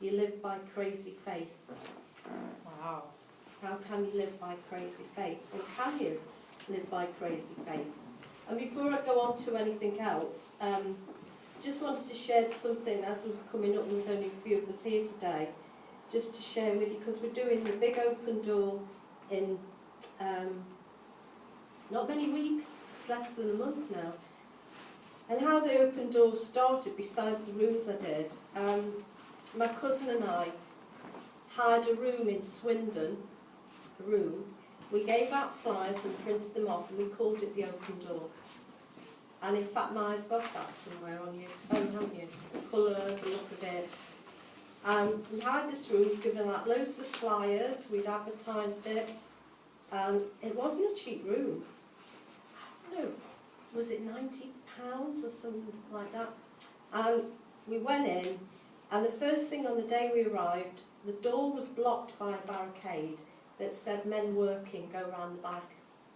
You live by crazy faith. Wow. How can you live by crazy faith? Or can you live by crazy faith? And before I go on to anything else, just wanted to share something as was coming up, and there's only a few of us here today, just to share with you, because we're doing the big open door in not many weeks, it's less than a month now. And how the open door started, besides the rooms I did, my cousin and I hired a room in Swindon, we gave out flyers and printed them off, and we called it the open door. And in fact, Maya's got that somewhere on your phone, haven't you? The colour, the look of it. We hired this room, we'd given out loads of flyers, we'd advertised it, and it wasn't a cheap room. I don't know, was it £90 or something like that? And we went in, and the first thing on the day we arrived, the door was blocked by a barricade that said men working, go round the back.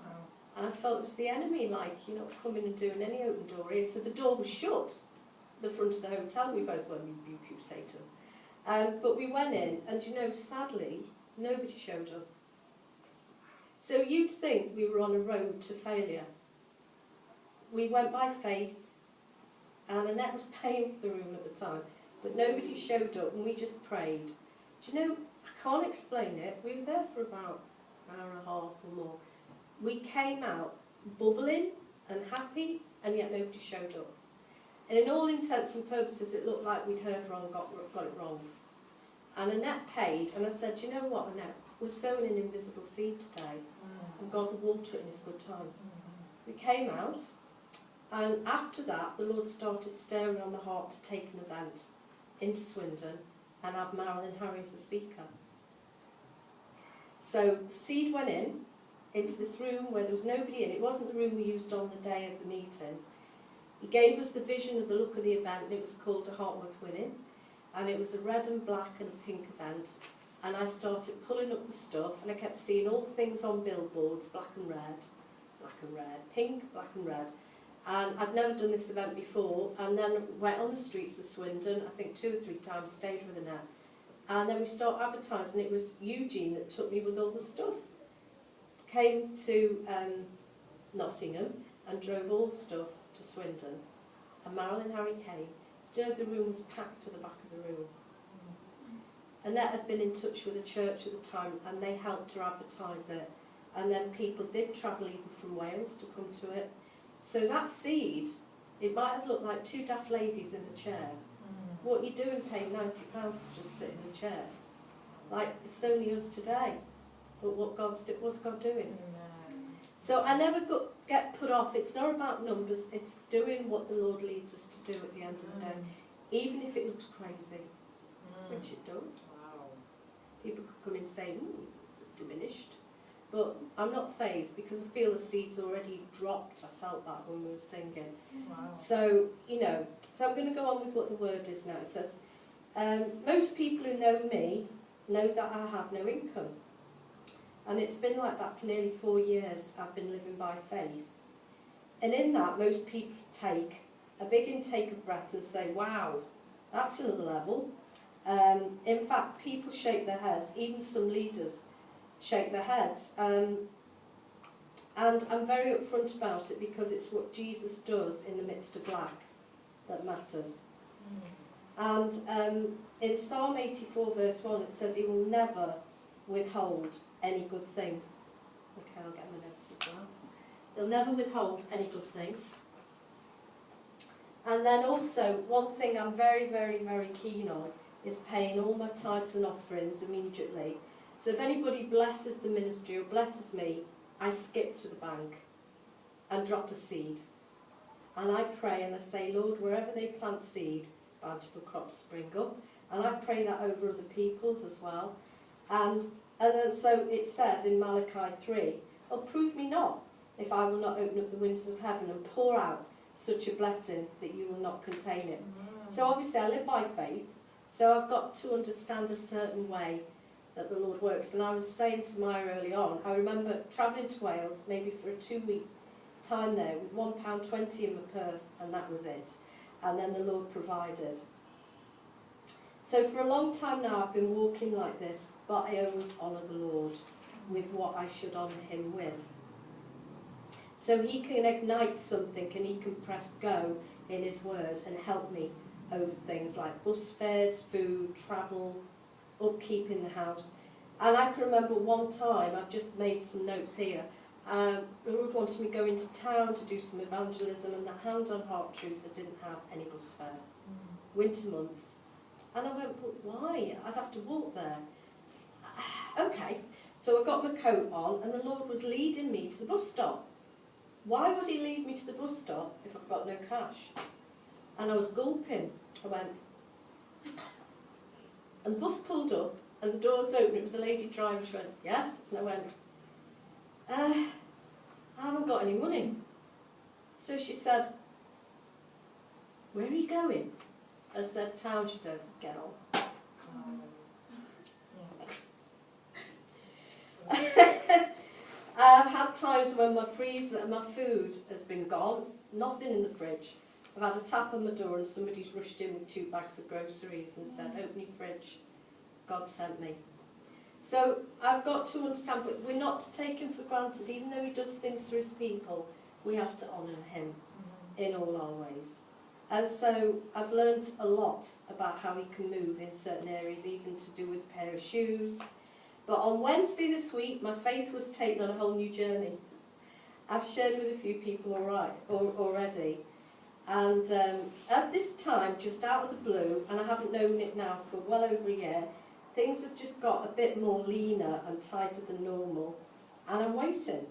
Wow. And I felt it was the enemy, like, you're not coming and doing any open door here. So the door was shut, the front of the hotel. We both went, rebuke you, Satan. But we went in, and you know, sadly, nobody showed up. So you'd think we were on a road to failure. We went by faith, and Annette was paying for the room at the time, but nobody showed up, and we just prayed. Do you know, I can't explain it. We were there for about an hour and a half or more. We came out bubbling and happy, and yet nobody showed up. And in all intents and purposes, it looked like we'd heard wrong, got it wrong. And Annette paid, and I said, you know what, Annette, we're sowing an invisible seed today, and God will water it in His good time. We came out, and after that, the Lord started stirring on the heart to take an event into Swindon and have Marilyn Harry as the speaker. So the seed went into this room where there was nobody in. It wasn't the room we used on the day of the meeting. He gave us the vision of the look of the event, and it was called A Heart Worth Winning. And it was a red and black and a pink event. And I started pulling up the stuff, and I kept seeing all things on billboards, black and red, pink, black and red. And I'd never done this event before, and then went on the streets of Swindon, I think 2 or 3 times, stayed with Annette. And then we started advertising. It was Eugene that took me with all the stuff. Came to Nottingham and drove all the stuff to Swindon. And Marilyn Harry came. You know, the room was packed to the back of the room. Annette had been in touch with the church at the time, and they helped her advertise it. And then people did travel even from Wales to come to it. So that seed, it might have looked like 2 daft ladies in the chair. What are you doing paying £90 to just sit in the chair? Like, it's only us today. But what's God doing? So I never get put off. It's not about numbers. It's doing what the Lord leads us to do at the end of the day. Even if it looks crazy, which it does. Wow. People could come and say, diminished. But I'm not fazed, because I feel the seed's already dropped. I felt that when we were singing. Wow. So, you know, so I'm going to go on with what the word is now. It says, most people who know me know that I have no income. And it's been like that for nearly 4 years. I've been living by faith. And in that, most people take a big intake of breath and say, wow, that's another level. In fact, people shake their heads, even some leaders shake their heads. And I'm very upfront about it, because it's what Jesus does in the midst of black that matters. And in Psalm 84 verse 1 it says, He will never withhold any good thing. Okay, I'll get my notes as well. He'll never withhold any good thing. And then also, one thing I'm very, very, very keen on is paying all my tithes and offerings immediately. So if anybody blesses the ministry or blesses me, I skip to the bank and drop a seed. And I pray and I say, Lord, wherever they plant seed, bountiful crops spring up. And I pray that over other people's as well. And so it says in Malachi 3, oh, prove me not, if I will not open up the windows of heaven and pour out such a blessing that you will not contain it. So obviously I live by faith, so I've got to understand a certain way that the Lord works. And I was saying to Maya early on, I remember travelling to Wales, maybe for a 2-week time there, with £1.20 in my purse, and that was it. And then the Lord provided. So So for a long time now I've been walking like this, but I always honour the Lord with what I should honour him with. So he can ignite something and he can press go in his word and help me over things like bus fares, food, travel, upkeep in the house. And I can remember one time, I've just made some notes here, the Lord wanted me to go into town to do some evangelism, and the hand on heart truth, I didn't have any bus fare. Winter months. And I went, but why? I'd have to walk there. Okay, so I got my coat on and the Lord was leading me to the bus stop. Why would he lead me to the bus stop if I've got no cash? And I was gulping. I went, and the bus pulled up and the doors opened. It was a lady driver. She went, yes? And I went, I haven't got any money. So she said, where are you going? I said, town. She says, get on. I've had times when my freezer and my food has been gone, nothing in the fridge. I've had a tap on my door and somebody's rushed in with 2 bags of groceries and said, open your fridge, God sent me. So I've got to understand, but we're not to take him for granted. Even though he does things for his people, we have to honour him in all our ways. And so I've learned a lot about how he can move in certain areas, even to do with a pair of shoes. But on Wednesday this week, my faith was taken on a whole new journey. I've shared with a few people already. And at this time, just out of the blue, and I haven't known it now for well over a year, things have just got a bit more leaner and tighter than normal. And I'm waiting.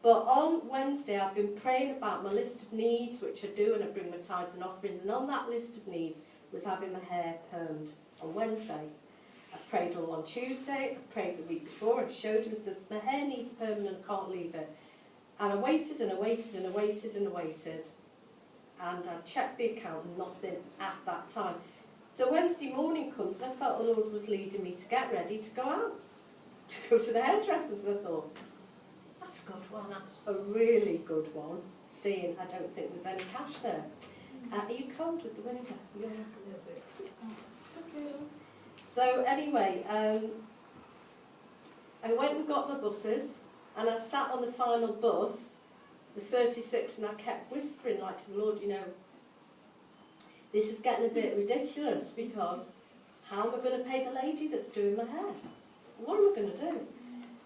But on Wednesday, I've been praying about my list of needs, which I do, and I bring my tithes and offerings. And on that list of needs was having my hair permed on Wednesday. I prayed all on Tuesday, I prayed the week before, and showed him, says, my hair needs permanent, I can't leave it. And I waited and I waited and I waited and I waited. And I checked the account and nothing at that time. So Wednesday morning comes and I felt the Lord was leading me to get ready to go out, to go to the hairdressers. And I thought, that's a good one, that's a really good one, seeing I don't think there's any cash there. Are you cold with the winter? Yeah, a little bit. It's okay. So anyway, I went and got my buses and I sat on the final bus, the 36, and I kept whispering like to the Lord, you know, this is getting a bit ridiculous because how am I going to pay the lady that's doing my hair? What am I going to do?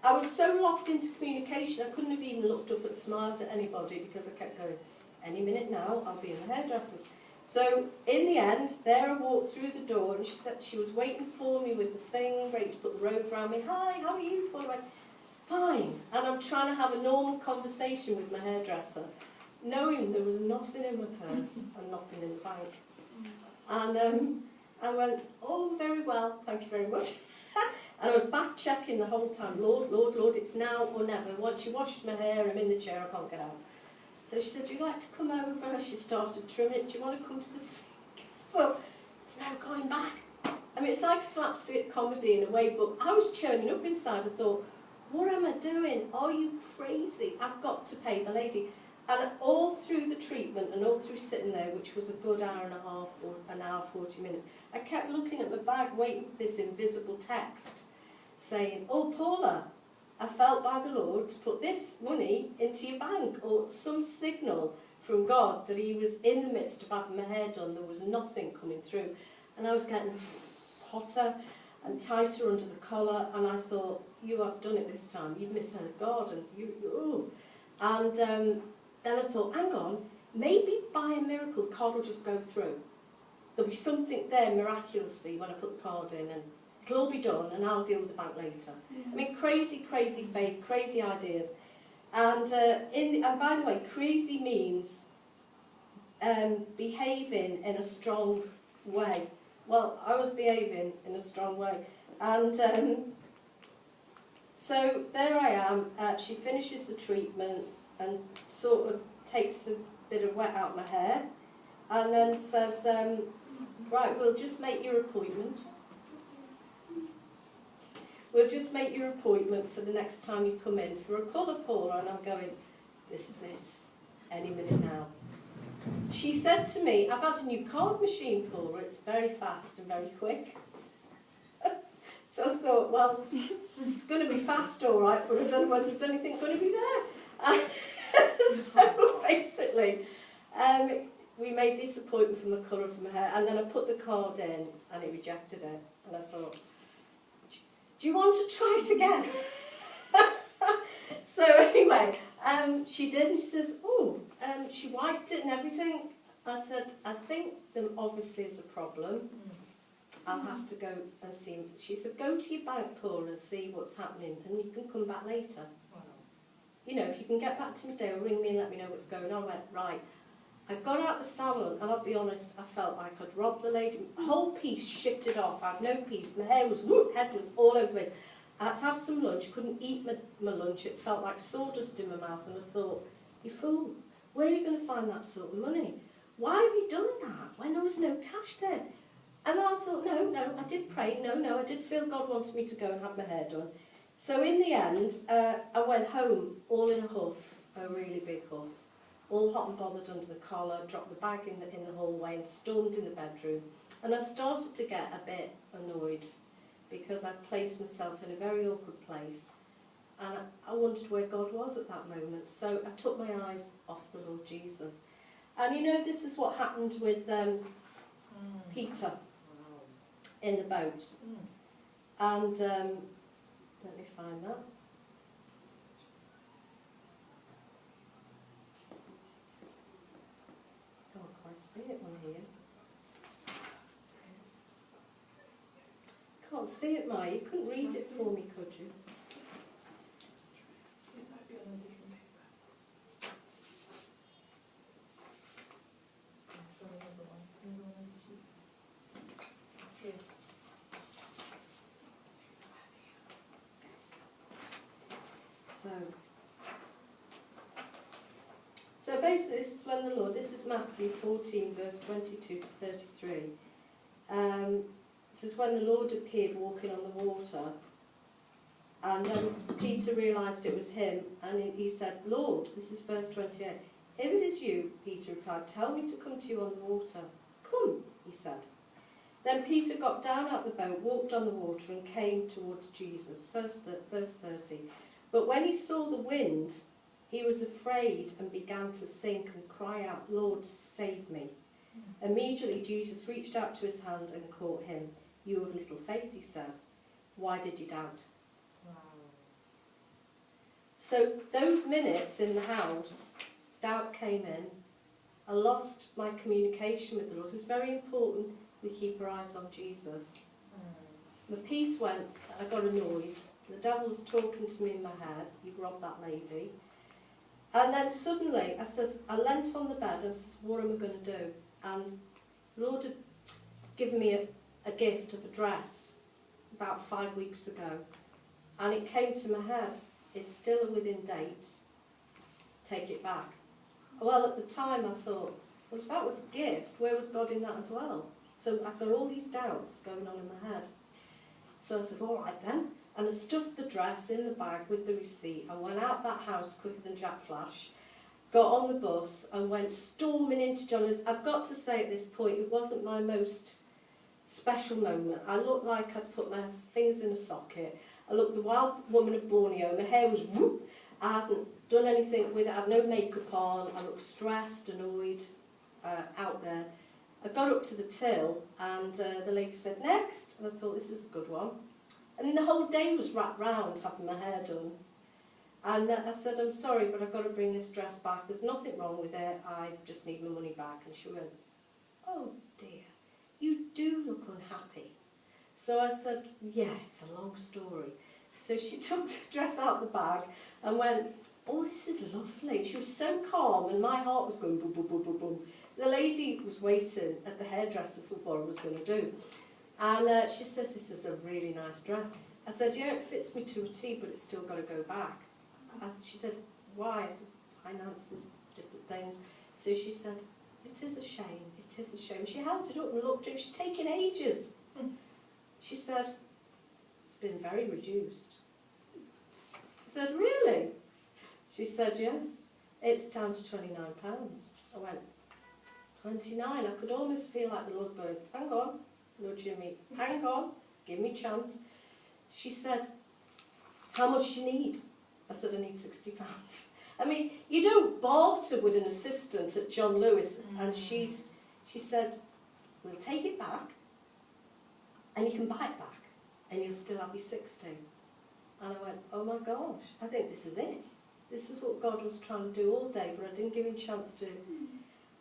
I was so locked into communication, I couldn't have even looked up and smiled at anybody because I kept going, any minute now, I'll be in the hairdresser's. So in the end, there I walked through the door and she said she was waiting for me with the thing, ready to put the robe around me. Hi, how are you? I went, fine. And I'm trying to have a normal conversation with my hairdresser, knowing there was nothing in my purse and nothing in the bank. And I went, oh, very well, thank you very much. And I was back checking the whole time, Lord, Lord, Lord, it's now or never. Once she washes my hair, I'm in the chair, I can't get out. So she said, would you like to come over? She started trimming it. Do you want to come to the sink? So it's now going back. I mean, it's like slapstick comedy in a way, but I was churning up inside. I thought, what am I doing? Are you crazy? I've got to pay the lady. And all through the treatment and all through sitting there, which was a good hour and a half or an hour, 40 minutes, I kept looking at my bag, waiting for this invisible text saying, oh, Paula, I felt by the Lord to put this money into your bank, or some signal from God that he was in the midst of having my hair done. There was nothing coming through. And I was getting hotter and tighter under the collar, and I thought, you have done it this time. You've misheard God. And And then I thought, hang on, maybe by a miracle the card will just go through. There'll be something there miraculously when I put the card in, and it'll all be done, and I'll deal with the bank later. Yeah. I mean, crazy, crazy faith, crazy ideas. And by the way, crazy means behaving in a strong way. Well, I was behaving in a strong way. And so there I am. She finishes the treatment and sort of takes the bit of wet out of my hair, and then says, right, we'll just make your appointment. We'll just make your appointment for the next time you come in for a colour, Paula. And I'm going, this is it, any minute now. she said to me, I've had a new card machine, Paula, it's very fast and very quick. So I thought, well, it's going to be fast all right, but I don't know whether there's anything going to be there. So basically, we made this appointment from the colour of my hair, and then I put the card in and it rejected it. And I thought, do you want to try it again? So anyway, she did, and she says, she wiped it and everything. I said, I think there obviously is a problem. I'll have to go and see. She said, go to your bank, Paul, and see what's happening, and you can come back later. Wow. You know, if you can get back to me today, or ring me and let me know what's going on. I went, right. I got out the salon, and I'll be honest, I felt like I'd robbed the lady. The whole piece shifted off. I had no peace. My hair was, head was all over the place. I had to have some lunch, couldn't eat my lunch. It felt like sawdust in my mouth, and I thought, you fool, where are you going to find that sort of money? Why have you done that when there was no cash there? And I thought, no, I did pray, no, I did feel God wanted me to go and have my hair done. So in the end, I went home all in a huff, a really big huff, all hot and bothered under the collar, dropped the bag in the hallway and stormed in the bedroom. And I started to get a bit annoyed because I'd placed myself in a very awkward place. And I wondered where God was at that moment. So I took my eyes off the Lord Jesus. And you know, this is what happened with Peter in the boat. And let me find that. Can't quite see it on here. Can't see it, Ma. You couldn't read it for me, could you? It might be on a different paper. Sorry, another one. Another one of the sheets. Here. So basically this is when the Lord, this is Matthew 14 verse 22 to 33. This is when the Lord appeared walking on the water, and then Peter realised it was him, and he said, Lord, this is verse 28, if it is you, Peter replied, tell me to come to you on the water. Come, he said. Then Peter got down out the boat, walked on the water, and came towards Jesus. Verse 30. But when he saw the wind, he was afraid and began to sink and cry out, Lord, save me. Immediately Jesus reached out to his hand and caught him. You of little faith, he says. Why did you doubt? Wow. So those minutes in the house, doubt came in. I lost my communication with the Lord. It's very important we keep our eyes on Jesus. The peace went, I got annoyed. The devil was talking to me in my head. You robbed that lady. And then suddenly, I leant on the bed and said, what am I going to do? And the Lord had given me a gift of a dress about 5 weeks ago. And it came to my head, it's still within date, take it back. Well, at the time I thought, well, if that was a gift, where was God in that as well? So I've got all these doubts going on in my head. So I said, all right then. And I stuffed the dress in the bag with the receipt. I went out that house quicker than Jack Flash, got on the bus and went storming into Johnny's. I've got to say at this point, it wasn't my most special moment. I looked like I'd put my fingers in a socket. I looked the wild woman of Borneo. My hair was whoop. I hadn't done anything with it. I had no makeup on. I looked stressed, annoyed, out there. I got up to the till and the lady said, next. And I thought, this is a good one. And then the whole day was wrapped round having my hair done. And I said, I'm sorry, but I've got to bring this dress back. There's nothing wrong with it. I just need my money back. And she went, oh dear, you do look unhappy. So I said, yeah, it's a long story. So she took the dress out of the bag and went, oh, this is lovely. She was so calm and my heart was going boom, boom, boom, boom, boom. The lady was waiting at the hairdresser for what I was going to do. And she says, this is a really nice dress. I said, yeah, it fits me to a T, but it's still got to go back. She said, why? I said, finances, different things. So she said, it is a shame, it is a shame. She held it up and looked at it. She's taken ages. She said, it's been very reduced. I said, really? She said, yes, it's down to £29. I went, 29. I could almost feel like the Lord going, hang on, nudging me, hang on, give me a chance. She said, how much do you need? I said, I need £60. I mean, you don't barter with an assistant at John Lewis, and she says, we'll take it back, and you can buy it back, and you'll still have your 60. And I went, oh my gosh, I think this is it. This is what God was trying to do all day, but I didn't give him a chance to.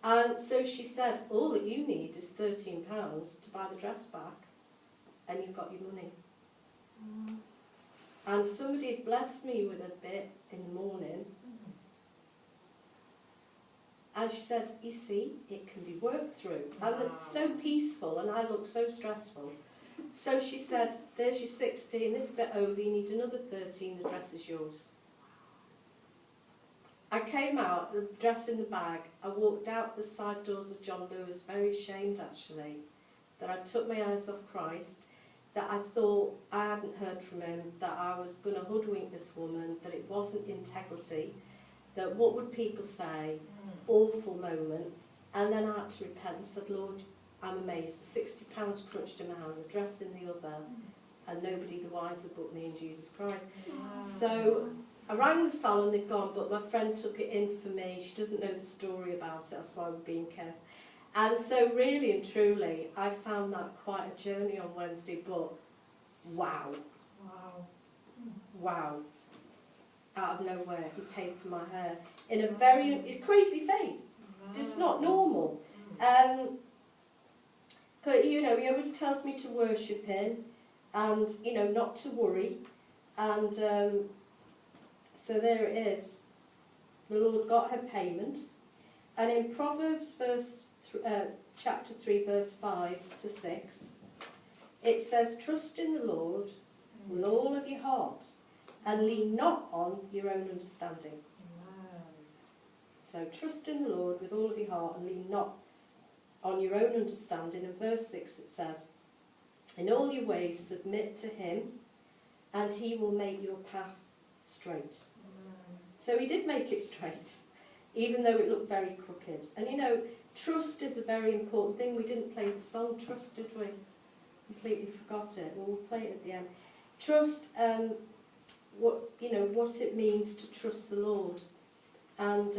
And so she said, all that you need is £13 to buy the dress back, and you've got your money. And somebody had blessed me with a bit in the morning. And she said, you see, it can be worked through. And it's so peaceful, and I look so stressful. So she said, there's your 60, and this bit over, you need another 13, the dress is yours. I came out, the dress in the bag. I walked out the side doors of John Lewis, very ashamed actually, that I took my eyes off Christ, that I thought I hadn't heard from him, that I was going to hoodwink this woman, that it wasn't integrity, that what would people say, awful moment. And then I had to repent and said, Lord, I'm amazed, the £60 crunched in my hand, the dress in the other, and nobody the wiser but me and Jesus Christ. So I rang the salon, they'd gone, but my friend took it in for me. She doesn't know the story about it, that's why we're being careful. And so really and truly, I found that quite a journey on Wednesday, but wow. Wow. Out of nowhere, he paid for my hair. In a very, it's crazy faith. It's not normal. You know, he always tells me to worship him and, you know, not to worry. And so there it is. The Lord got her payment. And in Proverbs chapter 3, verse 5 to 6, it says, trust in the Lord with all of your heart and lean not on your own understanding. So trust in the Lord with all of your heart and lean not on your own understanding. In verse 6 it says, in all your ways submit to him and he will make your path straight. So he did make it straight, even though it looked very crooked. And you know, trust is a very important thing. We didn't play the song Trust, did we? Completely forgot it. Well, we'll play it at the end. Trust, what it means to trust the Lord. And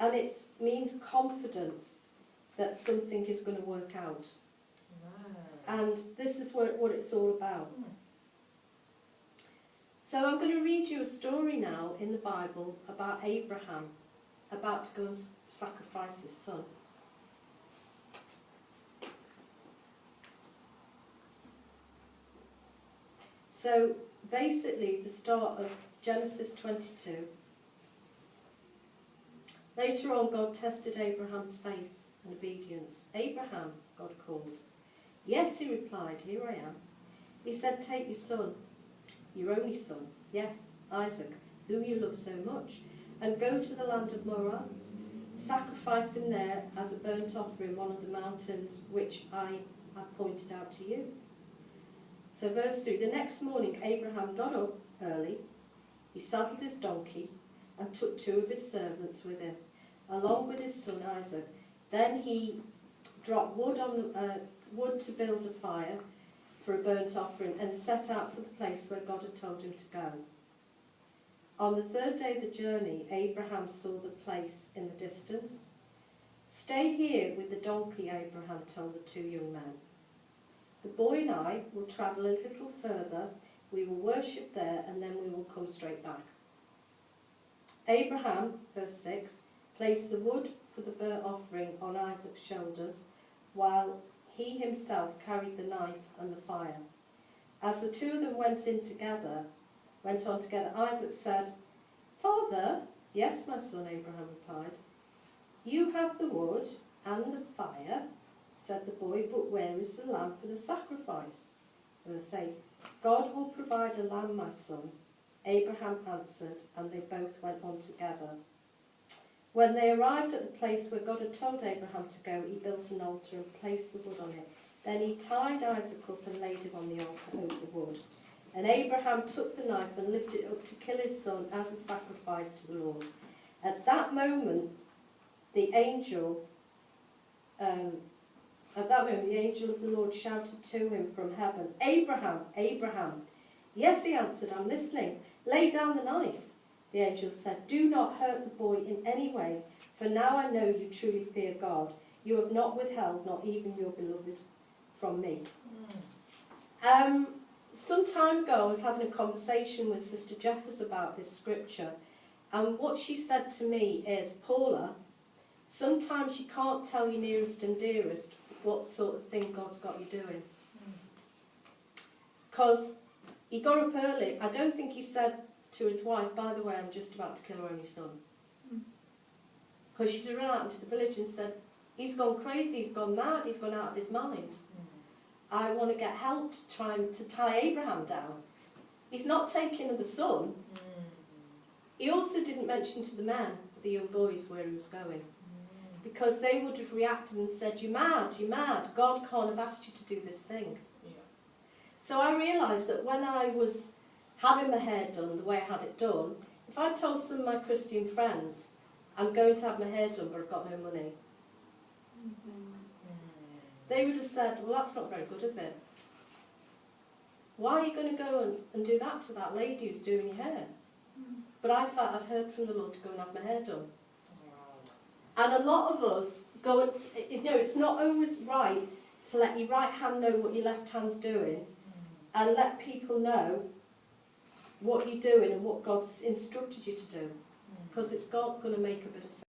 it means confidence that something is going to work out. And this is what it's all about. So I'm going to read you a story now in the Bible about Abraham about to go and sacrifice his son. So basically the start of Genesis 22. Later on, God tested Abraham's faith and obedience. Abraham, God called. Yes, he replied, here I am. He said, take your son, your only son, yes, Isaac, whom you love so much, and go to the land of Moriah. Sacrifice him there as a burnt offering on one of the mountains which I have pointed out to you. So verse 3, the next morning Abraham got up early, he saddled his donkey and took 2 of his servants with him, along with his son Isaac. Then he dropped wood to build a fire for a burnt offering and set out for the place where God had told him to go. On the 3rd day of the journey, Abraham saw the place in the distance. Stay here with the donkey, Abraham told the 2 young men. The boy and I will travel a little further, we will worship there, and then we will come straight back. Abraham, verse 6, placed the wood for the burnt offering on Isaac's shoulders, while he himself carried the knife and the fire. As the 2 of them went on together, Isaac said, Father, yes, my son, Abraham replied. You have the wood and the fire, said the boy, but where is the lamb for the sacrifice? Verse 8, God will provide a lamb, my son, Abraham answered, and they both went on together. When they arrived at the place where God had told Abraham to go, he built an altar and placed the wood on it. Then he tied Isaac up and laid him on the altar over the wood. And Abraham took the knife and lifted it up to kill his son as a sacrifice to the Lord. At that moment, the angel At that moment, the angel of the Lord shouted to him from heaven, Abraham, Abraham. Yes, he answered, I'm listening. Lay down the knife. The angel said, do not hurt the boy in any way, for now I know you truly fear God. You have not withheld, not even your beloved, from me. Some time ago, I was having a conversation with Sister Jeffers about this scripture, and what she said to me is, Paula, sometimes you can't tell your nearest and dearest what sort of thing God's got you doing. Because he got up early. I don't think he said to his wife, by the way, I'm just about to kill our only son. Because she'd run out into the village and said, he's gone crazy, he's gone mad, he's gone out of his mind. I want to get help trying to tie Abraham down. He's not taking the son. He also didn't mention to the men, the young boys, where he was going. Because they would have reacted and said, you're mad, God can't have asked you to do this thing. Yeah. So I realised that when I was having my hair done the way I had it done, if I told some of my Christian friends, I'm going to have my hair done but I've got no money, they would have said, well, that's not very good, is it? Why are you going to go and do that to that lady who's doing your hair? But I felt I'd heard from the Lord to go and have my hair done. And a lot of us go and, it's not always right to let your right hand know what your left hand's doing and let people know what you're doing and what God's instructed you to do. Because it's going to make a bit of sense.